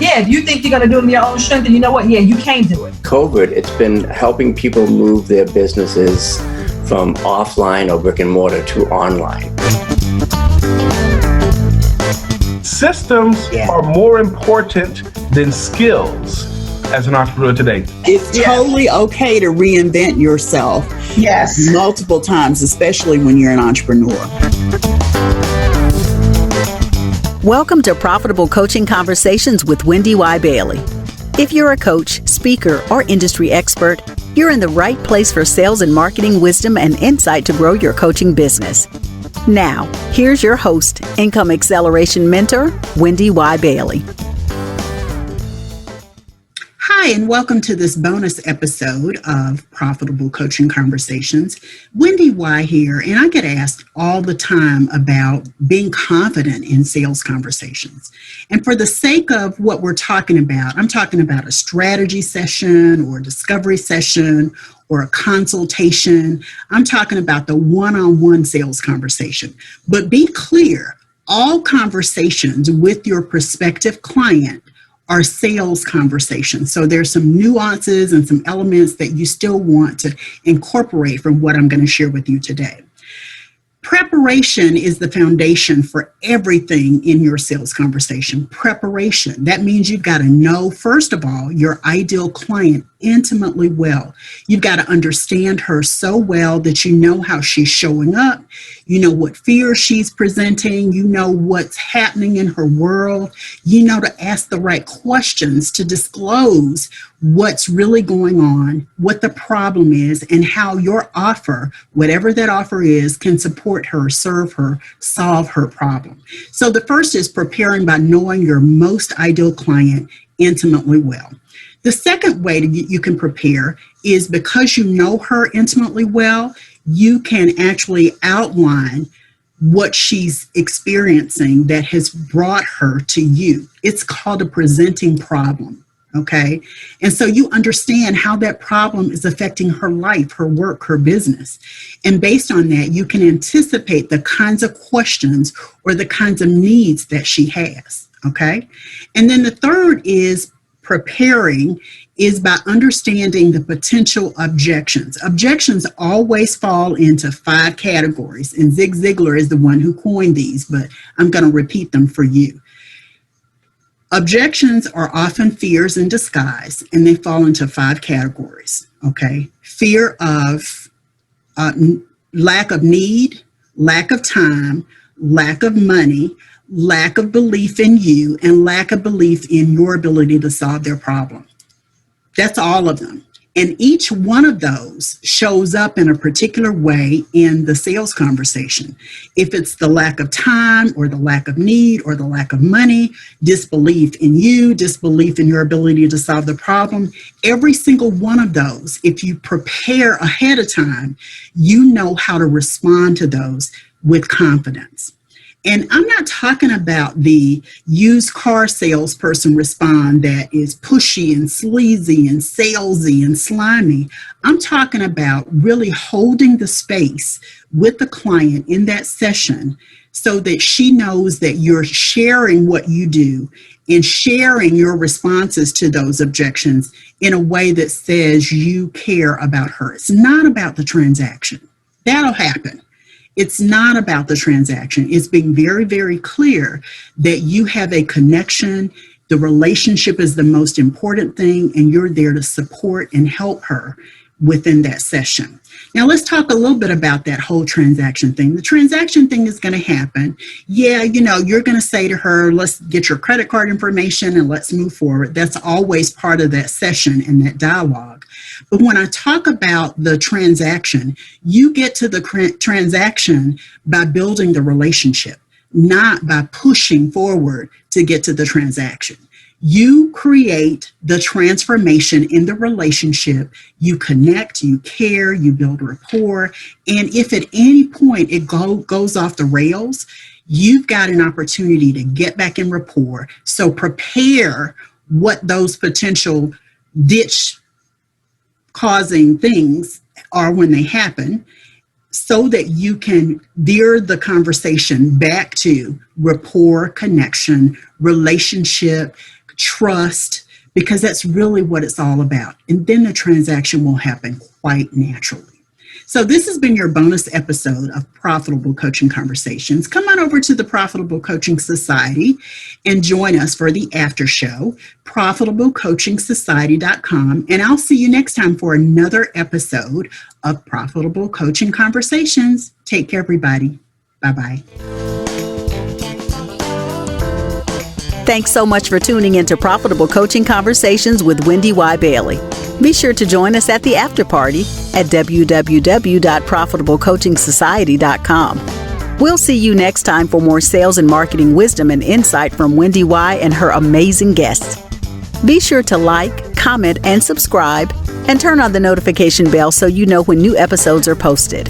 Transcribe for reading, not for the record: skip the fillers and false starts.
Yeah, if you think you're going to do it in your own strength, then you know what? Yeah, you can do it. COVID, it's been helping people move their businesses from offline or brick and mortar to online. Systems are more important than skills as an entrepreneur today. It's totally okay to reinvent yourself multiple times, especially when you're an entrepreneur. Welcome to Profitable Coaching Conversations with WendyY Bailey. If you're a coach, speaker, or industry expert, you're in the right place for sales and marketing wisdom and insight to grow your coaching business. Now, here's your host, Income Acceleration Mentor, WendyY Bailey. Hi, and welcome to this bonus episode of Profitable Coaching Conversations. WendyY here, and I get asked all the time about being confident in sales conversations. And for the sake of what we're talking about, I'm talking about a strategy session or a discovery session or a consultation. I'm talking about the one-on-one sales conversation. But be clear, all conversations with your prospective client are sales conversations. So there's some nuances and some elements that you still want to incorporate from what I'm going to share with you today. Preparation is the foundation for everything in your sales conversation. Preparation. That means you've got to know, first of all, your ideal client intimately well. You've got to understand her so well that you know how she's showing up. You know what fears she's presenting. You know what's happening in her world. You know to ask the right questions to disclose what's really going on, what the problem is, and how your offer, whatever that offer is, can support her, serve her, solve her problem. So the first is preparing by knowing your most ideal client intimately well. The second way you can prepare is because you know her intimately well, you can actually outline what she's experiencing that has brought her to you. It's called a presenting problem, okay? And so you understand how that problem is affecting her life, her work, her business. And based on that, you can anticipate the kinds of questions or the kinds of needs that she has, okay? And then the third is preparing is by understanding the potential objections. Objections always fall into 5 categories, and Zig Ziglar is the one who coined these, but I'm going to repeat them for you. Objections are often fears in disguise, and they fall into 5 categories, okay? Fear of lack of need, lack of time, lack of money, lack of belief in you, and lack of belief in your ability to solve their problem. That's all of them. And each one of those shows up in a particular way in the sales conversation. If it's the lack of time or the lack of need or the lack of money, disbelief in you, disbelief in your ability to solve the problem, every single one of those, if you prepare ahead of time, you know how to respond to those with confidence. And I'm not talking about the used car salesperson respond that is pushy and sleazy and salesy and slimy. I'm talking about really holding the space with the client in that session so that she knows that you're sharing what you do and sharing your responses to those objections in a way that says you care about her. It's not about the transaction. That'll happen. It's not about the transaction. It's being very, very clear that you have a connection. The relationship is the most important thing, and you're there to support and help her within that session. Now, let's talk a little bit about that whole transaction thing. The transaction thing is going to happen. Yeah, you're going to say to her, let's get your credit card information and let's move forward. That's always part of that session and that dialogue. But when I talk about the transaction, you get to the transaction by building the relationship, not by pushing forward to get to the transaction. You create the transformation in the relationship. You connect, you care, you build rapport. And if at any point it goes off the rails, you've got an opportunity to get back in rapport. So prepare what those potential ditch causing things are when they happen. so that you can veer the conversation back to rapport, connection, relationship, trust, because that's really what it's all about. And then the transaction will happen quite naturally. So this has been your bonus episode of Profitable Coaching Conversations. Come on over to the Profitable Coaching Society and join us for the after show, profitablecoachingsociety.com. And I'll see you next time for another episode of Profitable Coaching Conversations. Take care, everybody. Bye-bye. Thanks so much for tuning into Profitable Coaching Conversations with WendyY Bailey. Be sure to join us at the after party at www.profitablecoachingsociety.com. We'll see you next time for more sales and marketing wisdom and insight from WendyY and her amazing guests. Be sure to like, comment, and subscribe, and turn on the notification bell so you know when new episodes are posted.